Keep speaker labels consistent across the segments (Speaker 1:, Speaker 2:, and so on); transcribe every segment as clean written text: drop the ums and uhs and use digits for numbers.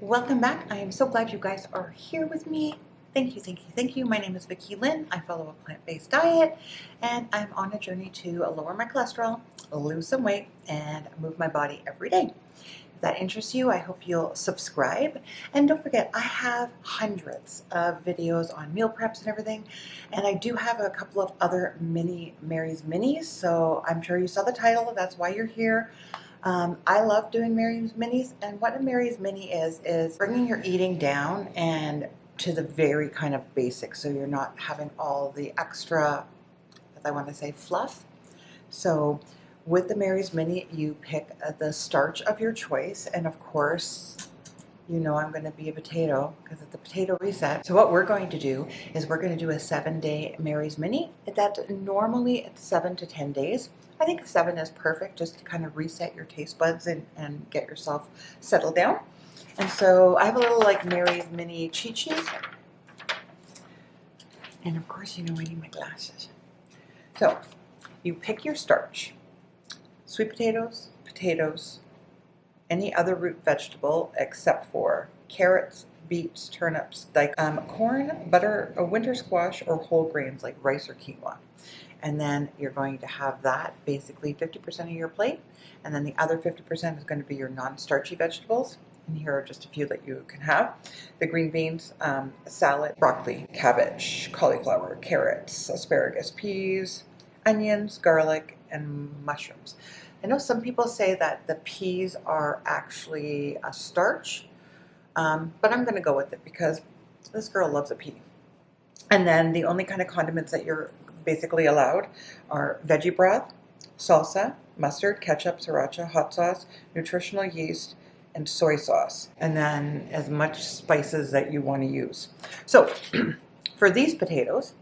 Speaker 1: Welcome back. I am so glad you guys are here with me. Thank you, thank you, thank you. My name is Vicki-Lynne. I follow a plant-based diet and I'm on a journey to lower my cholesterol, lose some weight, and move my body every day. If that interests you, I hope you'll subscribe. And don't forget, I have hundreds of videos on meal preps and everything. And I do have a couple of other mini Mary's Minis, so I'm sure you saw the title. That's why you're here. I love doing Mary's Minis, and what a Mary's Mini is bringing your eating down and to the very kind of basic, so you're not having all the extra, as I want to say, fluff. So with the Mary's Mini, you pick the starch of your choice, and of course, you know I'm going to be a potato because it's a potato reset. So what we're going to do is we're going to do a 7-day Mary's Mini. That's normally it's 7 to 10 days. I think 7 is perfect just to kind of reset your taste buds and get yourself settled down. And so I have a little like Mary's Mini cheat sheet. And of course, you know I need my glasses. So you pick your starch. Sweet potatoes, any other root vegetable except for carrots, beets, turnips, corn, butter, a winter squash, or whole grains like rice or quinoa. And then you're going to have that basically 50% of your plate, and then the other 50% is going to be your non-starchy vegetables. And here are just a few that you can have. The green beans, salad, broccoli, cabbage, cauliflower, carrots, asparagus, peas, onions, garlic, and mushrooms. I know some people say that the peas are actually a starch, but I'm going to go with it because this girl loves a pea. And then the only kind of condiments that you're basically allowed are veggie broth, salsa, mustard, ketchup, sriracha, hot sauce, nutritional yeast, and soy sauce. And then as much spices that you want to use. So for these potatoes,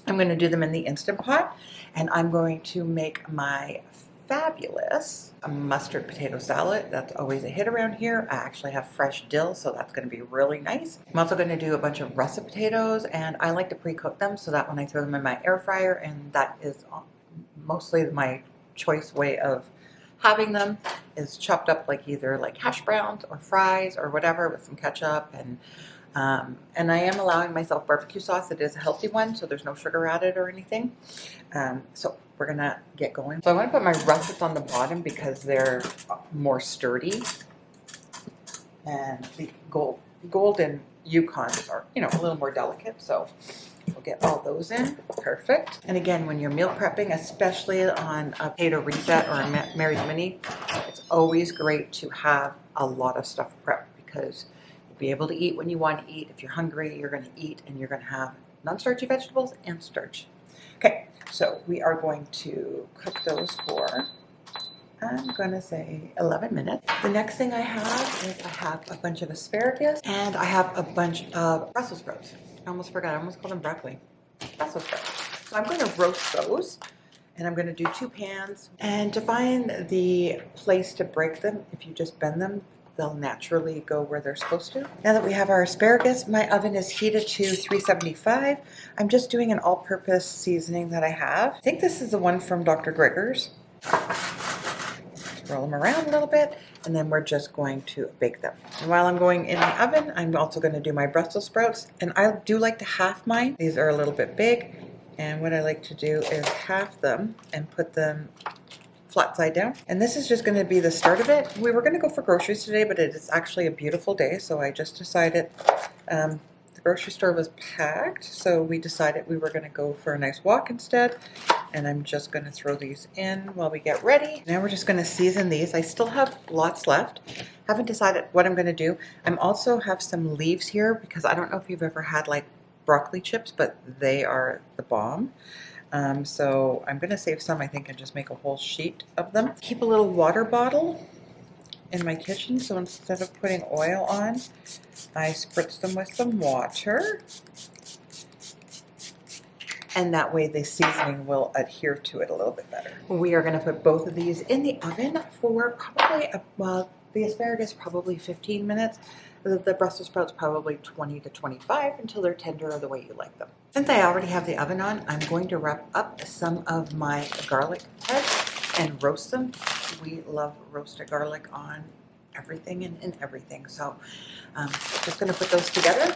Speaker 1: I'm going to do them in the Instant Pot, and I'm going to make my fabulous mustard potato salad. That's always a hit around here. I actually have fresh dill, so that's going to be really nice. I'm also going to do a bunch of russet potatoes, and I like to pre-cook them so that when I throw them in my air fryer, and that is mostly my choice way of having them, is chopped up like either like hash browns or fries or whatever with some ketchup. And I am allowing myself barbecue sauce. It is a healthy one, so there's no sugar added or anything. So we're gonna get going. So I want to put my russets on the bottom because they're more sturdy, and the golden Yukons are, you know, a little more delicate. So we'll get all those in. Perfect. And again, when you're meal prepping, especially on a potato reset or a Mary's Mini, it's always great to have a lot of stuff prepped because you'll be able to eat when you want to eat. If you're hungry, you're going to eat, and you're going to have non-starchy vegetables and starch. Okay, so we are going to cook those for, I'm going to say 11 minutes. The next thing I have is I have a bunch of asparagus, and I have a bunch of Brussels sprouts. I almost forgot. I almost called them broccoli. Brussels sprouts. So I'm going to roast those, and I'm going to do 2 pans. And to find the place to break them, if you just bend them, they'll naturally go where they're supposed to. Now that we have our asparagus, my oven is heated to 375. I'm just doing an all-purpose seasoning that I have. I think this is the one from Dr. Greger's. Roll them around a little bit, and then we're just going to bake them. And while I'm going in the oven, I'm also going to do my Brussels sprouts, and I do like to half mine. These are a little bit big, and what I like to do is half them and put them flat side down. And this is just going to be the start of it. We were going to go for groceries today, but it is actually a beautiful day, so I just decided the grocery store was packed, so we decided we were going to go for a nice walk instead. And I'm just going to throw these in while we get ready. Now we're just going to season these. I still have lots left. Haven't decided what I'm going to do. I'm also have some leaves here because I don't know if you've ever had like broccoli chips, but they are the bomb. So I'm going to save some, I think, and just make a whole sheet of them. Keep a little water bottle in my kitchen, so instead of putting oil on, I spritz them with some water. And that way the seasoning will adhere to it a little bit better. We are going to put both of these in the oven for probably, well, the asparagus probably 15 minutes. The Brussels sprouts probably 20 to 25 until they're tender or the way you like them. Since I already have the oven on, I'm going to wrap up some of my garlic heads and roast them. We love roasted garlic on everything in everything. So just going to put those together.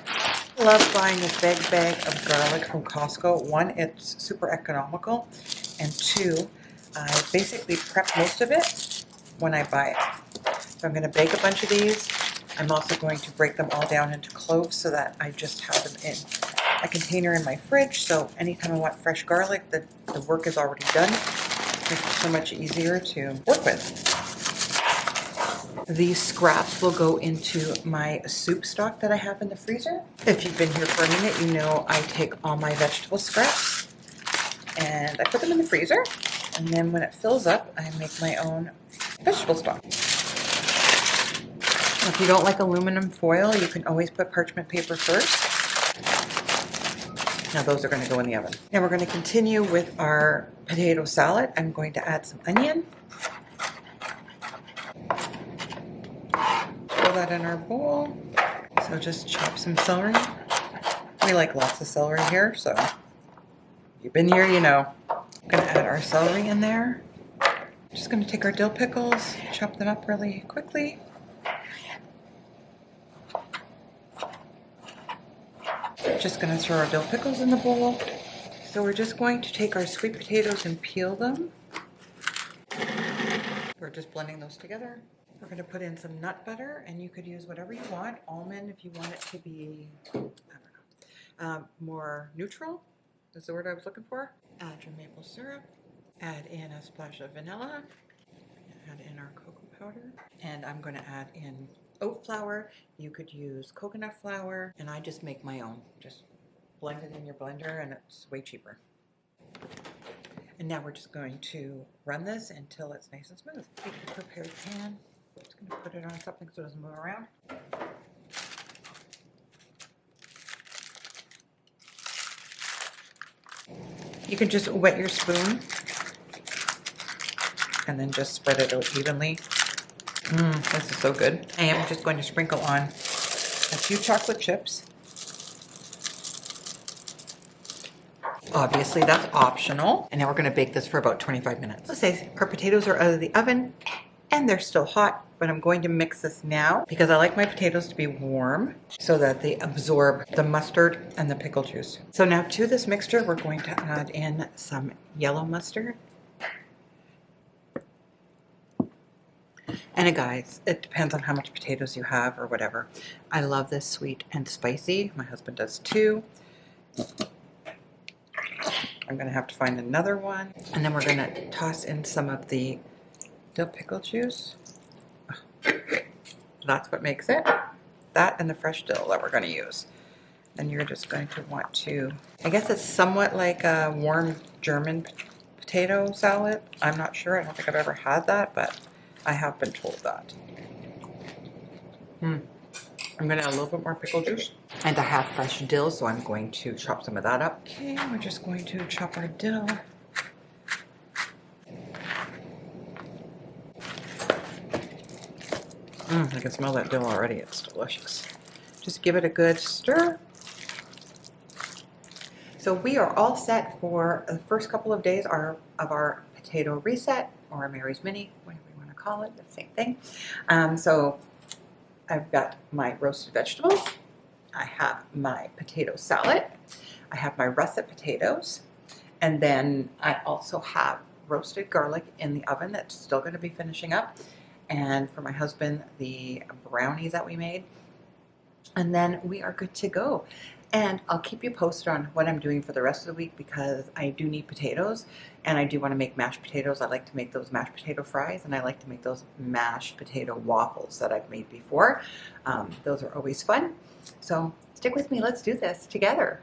Speaker 1: I love buying this bag of garlic from Costco. One, it's super economical, and two, I basically prep most of it when I buy it. So I'm going to bake a bunch of these. I'm also going to break them all down into cloves so that I just have them in a container in my fridge. So anytime I want fresh garlic, the work is already done. Makes it so much easier to work with. These scraps will go into my soup stock that I have in the freezer. If you've been here for a minute, you know I take all my vegetable scraps and I put them in the freezer. And then when it fills up, I make my own vegetable stock. If you don't like aluminum foil, you can always put parchment paper first. Now those are going to go in the oven. Now we're going to continue with our potato salad. I'm going to add some onion. Throw that in our bowl. So just chop some celery. We like lots of celery here, so if you've been here, you know. I'm going to add our celery in there. Just going to take our dill pickles, chop them up really quickly. Just going to throw our dill pickles in the bowl. So we're just going to take our sweet potatoes and peel them. We're just blending those together. We're going to put in some nut butter, and you could use whatever you want. Almond, if you want it to be, I don't know, more neutral, is the word I was looking for. Add your maple syrup. Add in a splash of vanilla. Add in our cocoa powder. And I'm going to add in oat flour. You could use coconut flour, and I just make my own. Just blend it in your blender, and it's way cheaper. And now we're just going to run this until it's nice and smooth. Take a prepared pan. Just going to put it on something so it doesn't move around. You can just wet your spoon and then just spread it out evenly. This is so good. I am just going to sprinkle on a few chocolate chips. Obviously, that's optional. And now we're going to bake this for about 25 minutes. Let's say our potatoes are out of the oven and they're still hot, but I'm going to mix this now because I like my potatoes to be warm so that they absorb the mustard and the pickle juice. So now to this mixture, we're going to add in some yellow mustard. And guys, it depends on how much potatoes you have or whatever. I love this sweet and spicy. My husband does too. I'm going to have to find another one. And then we're going to toss in some of the dill pickle juice. That's what makes it. That and the fresh dill that we're going to use. Then you're just going to want to, I guess it's somewhat like a warm German potato salad. I'm not sure. I don't think I've ever had that, but I have been told that. I'm going to add a little bit more pickle juice. And I have fresh dill, so I'm going to chop some of that up. Okay, we're just going to chop our dill. I can smell that dill already. It's delicious. Just give it a good stir. So we are all set for the first couple of days of our potato reset, or Mary's Mini, whatever you want to call it, the same thing. So I've got my roasted vegetables. I have my potato salad. I have my russet potatoes. And then I also have roasted garlic in the oven that's still going to be finishing up. And for my husband, the brownies that we made. And then we are good to go. And I'll keep you posted on what I'm doing for the rest of the week because I do need potatoes and I do want to make mashed potatoes. I like to make those mashed potato fries and I like to make those mashed potato waffles that I've made before. Those are always fun. So stick with me. Let's do this together.